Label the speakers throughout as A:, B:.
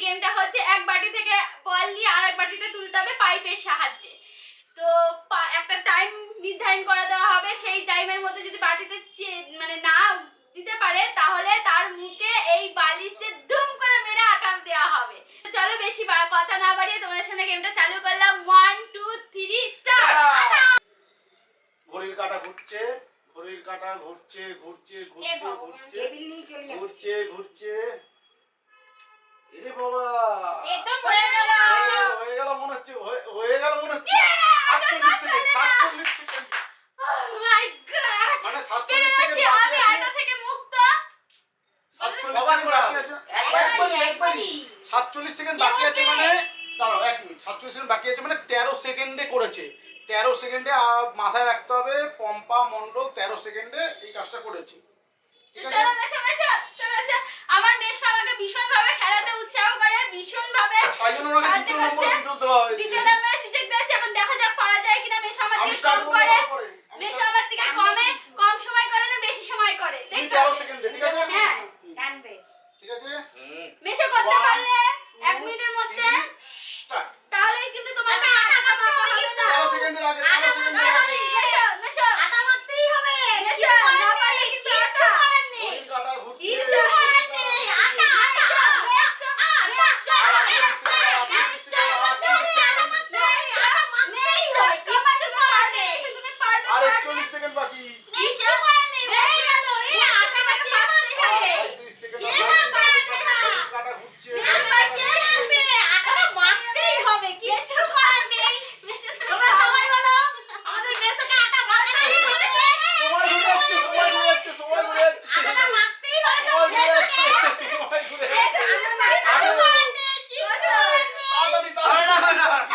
A: গেমটা হচ্ছে এক বাটি থেকে বল নিয়ে আরেক বাটিতে তুলতে হবে পাইপের সাহায্যে। তো একটা টাইম নির্ধারণ করে দেওয়া হবে, সেই টাইমের মধ্যে যদি বাটিতে মানে না দিতে পারে তাহলে তার মুখে এই বালিশ দিয়ে ধুম করে মেরে আঘাত দেওয়া হবে। চলো বেশি কথা না বাড়িয়ে তোমাদের সামনে গেমটা চালু করলাম। 1 2 3 স্টার্ট।
B: ঘড়ির কাঁটা ঘুরছে, ঘড়ির কাঁটা ঘুরছে ঘুরছে ঘুরছে ঘুরছে ঘুরছে। এরে বাবা,
A: এটা হয়ে গেল
B: হয়ে গেল মনে হচ্ছে, হয়ে গেল মনে হচ্ছে। 47 সেকেন্ড, 47 সেকেন্ড।
A: ও মাই গড,
B: মানে 47 সেকেন্ড
A: আমি আটা থেকে মুক্ত।
B: 47 সেকেন্ড বাকি আছে। একবারই 47 সেকেন্ড বাকি আছে মানে দাঁড়াও 1 মিনিট। 47 সেকেন্ড বাকি আছে মানে 13 সেকেন্ডে করেছে। 13 সেকেন্ডে মাথায় রাখতে হবে পম্পা মণ্ডল 13 সেকেন্ডে এই কাজটা করেছে। ঠিক আছে,
A: চলো মেশো মেশো, চলো এসো। আমার মেশো আমাকে ভীষণ ভাবে খেলাতে উৎসাহ করে, ভীষণ ভাবে।
B: তাই জন্য ওনাকে দ্বিতীয় নম্বর সুযোগ দেওয়া হয়েছে।
A: দ্বিতীয় নম্বরে সুযোগ দিয়েছে, এখন দেখা যাক পারা যায় কিনা। মেশো আমার থেকে কম করে, মেশো আমার থেকে কম সময় করে না বেশি সময় করে। দেখো
B: 13 সেকেন্ডে, ঠিক আছে?
A: হ্যাঁ
C: টানবে।
B: ঠিক আছে,
A: মেশো করতে পারলে 1 মিনিটের মধ্যে
B: স্টার্ট।
A: তাহলেই কিন্তু তোমার আটা মাখা হবে না।
B: 13 সেকেন্ডের আগে, 13 সেকেন্ডের আগে।
A: মেশো মেশো
C: আটা মাখতেই হবে।
A: মেশো না পারলে কিন্তু আটা।
B: ঘড়ির কাঁটা ঘুরছে।
A: মেশো
C: আটা আটা
A: মেশো মেশো
B: আর 41 সেকেন্ড বাকি। 37 সেকেন্ড বাকি। ঘড়ির কাঁটা ঘুরছে।
C: আটা মাখতেই হবে, কিছু করার নেই। তোমরা সবাই বলো, আমাদের মেসোকে আটা মাখতেই হবে।
B: সময় ঘুরে যাচ্ছে, সময় ঘুরে যাচ্ছে, সময় ঘুরে যাচ্ছে।
C: আটাটা মাখতেই হবে তো
B: সময় ঘুরে
C: মেসোকে।
B: যাচ্ছে, সময় ঘুরে যাচ্ছে।
C: কিছু করার নেই, কিছু করার নেই।
B: তাড়াতাড়ি, তাড়াতাড়ি।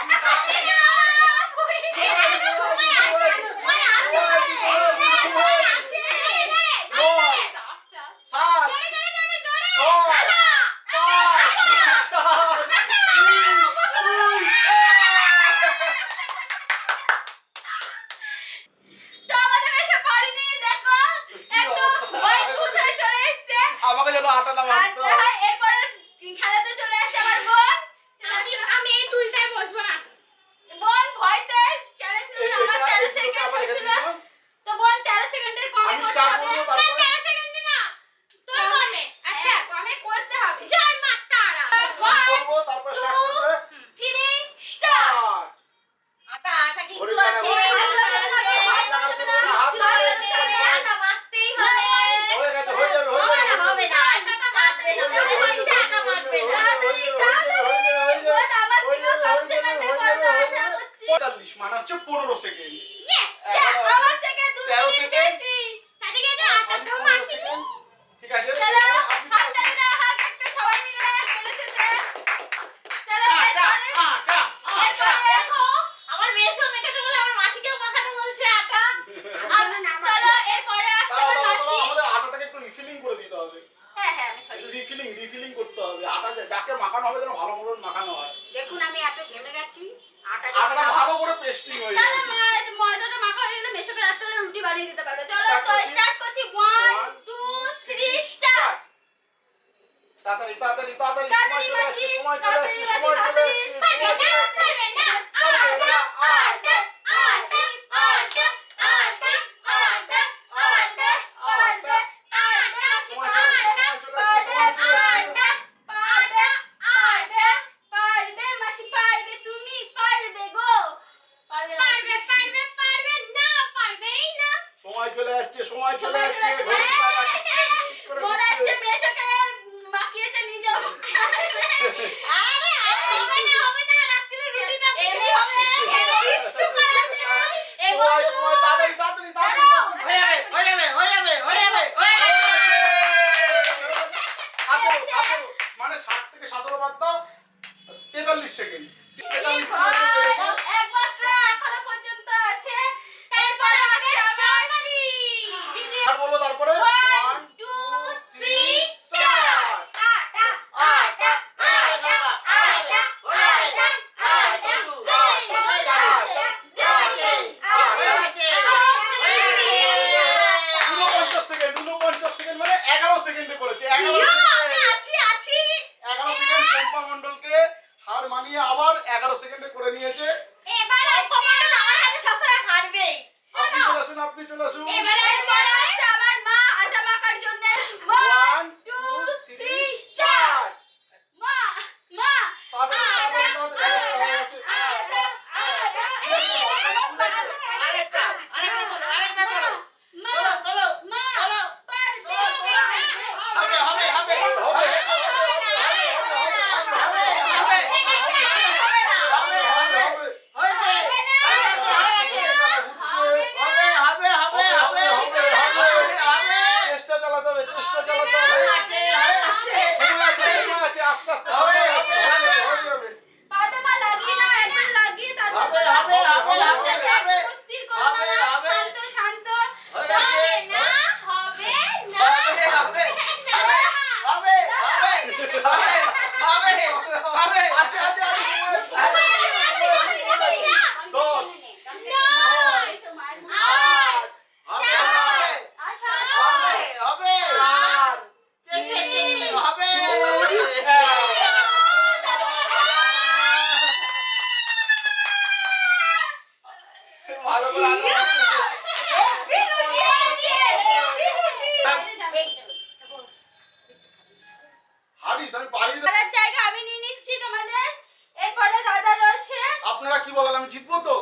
B: আমাকে যেন আটাটা মারতে হবে।
A: এরপরে খেলাতে চলে আসে আমার বোন।
C: আমি এই টুলটায় বসবো না।
A: বোন ভয়তে চ্যালেঞ্জ নিল, আমার 13 সেকেন্ড
B: আবার
A: হয়েছিল।
B: রেখে দিলাম।
A: তো বোন 13 সেকেন্ডের কমে
B: আমি
A: করতে
B: স্টার্ট
A: হবে।
B: করবো, তারপরে
C: 13 সেকেন্ডে না, তোর কমে।
A: আচ্ছা কমে করতে হবে।
C: জয় মা তারা।
B: আমি করবো, তারপরে স্টার্ট করবে।
A: 3 স্টার্ট।
B: স্টার্ট।
C: আটা কিন্তু
B: ঘড়ির
C: আছে।
B: কাঁটা হাত লাগাতে দেবে না, হাত লাগাতে দেবে না।
C: আটা মাখতেই হবে।
B: হয়ে গেছে, হয়ে যাবে, হয়ে যাবে,
C: হবে না, আটাটা মাখবে না। আটা মাখবে না।
A: বোন আমার থেকে কম সেকেন্ডে করতে আশা করছি।
B: 45 মানে হচ্ছে 15 সেকেন্ড।
A: আমার থেকে 2
B: 13
A: মিনিট
B: সেকেন্ড।
A: বেশি।
C: তাহলে কি আটাটাও মাখিনি?
B: ঠিক আছে,
A: চলো
B: আপনি
A: হাত তালি দাও, হাত একটা সবাই মিলে খেলেছে। চলো এরপরে
C: দেখো, আমার মেয়েসো মেখাতে বলে আমার মাসিকেও মাখাতে বলছে আটা।
A: চলো এরপরে আসছে আমার মাসি।
B: আমাদের আটাটাকে একটু রিফিলিং করে দিতে হবে।
A: হ্যাঁ হ্যাঁ আমি সরি।
B: রিফিলিং করতে হবে। আটা যাকে মাখানো হবে যেন ভালো করে মাখানো হয়।
C: দেখুন আমি এত ঘেমে গেছি।
B: আটাটা ভালো করে পেস্টিং হয়ে
A: তাহলে
B: যাবে।
A: ময়দাটা মাখা হয়ে গেলে মেশোকে রাত্রে হলে রুটি বানিয়ে দিতে পারবে। চলো
B: Start
A: তো
B: করছি।
A: স্টার্ট করছি। 1 2 3 স্টার্ট।
B: তাড়াতাড়ি, তাড়াতাড়ি, তাড়াতাড়ি,
A: তাড়াতাড়ি
B: সময় চলে
A: মাসি,
B: আসছে, সময় চলে
A: তাড়াতাড়ি
B: আসছে,
A: মাসি,
B: সময় চলে
A: তাড়াতাড়ি।
B: আসছে, সময় চলে আসছে। সময় চলে আসছে, সময় চলে আসছে। ঘড়ির কাঁটা টিক টিক করে ঘুরছে।
C: আরে হবে না, হবে না, রাত্রে রুটিটা পেলে হবে। কিচ্ছু করার নেই।
B: সময়, তাড়াতাড়ি, তাড়াতাড়ি, তাড়াতাড়ি। হয়ে যাবে। 17 মানে 60 থেকে 17 বাদ দাও, 43 সেকেন্ড। 43 সেকেন্ড পেরেছে।
A: একমাত্র এখনো পর্যন্ত আছে। এরপরে আছে আমার দিদি।
B: আর বলবো তারপরে
A: 1 2 3 স্টার্ট।
B: সেকেন্ড মানে 11 সেকেন্ডে করেছে। 11 সেকেন্ড পম্পা মণ্ডল সেকেন্ডে করে নিয়েছে।
A: এবার আসছে
C: আমার কাছে সবসময় হারবেই।
B: আপনি চলে আসুন।
A: এবার আসছে আমার মা আটা মাখার জন্য। 1 2 3 স্টার্ট। মা মা
C: আরেকটা করো। তোলো। হবে।
B: চেষ্টা চালাতে হবে। সময় আছে, আস্তে আস্তে হয়ে যাবে।
A: পারবে মা, লাগিয়ে নাও, একদম লাগিয়ে তারপর
C: হবে।
A: একদম স্থির করো না,
C: হবে।
A: শান্ত
C: হয়ে গেছে।
A: হবে না
B: আছে, সময় আছে। 10
A: সময়
B: ভালো করে হারিস, আমি পারি না।
A: দাদার জায়গা আমি নিয়ে নিচ্ছি তোমাদের। এরপরে দাদা রয়েছে।
B: আপনারা কি বলেন, আমি জিতবো তো?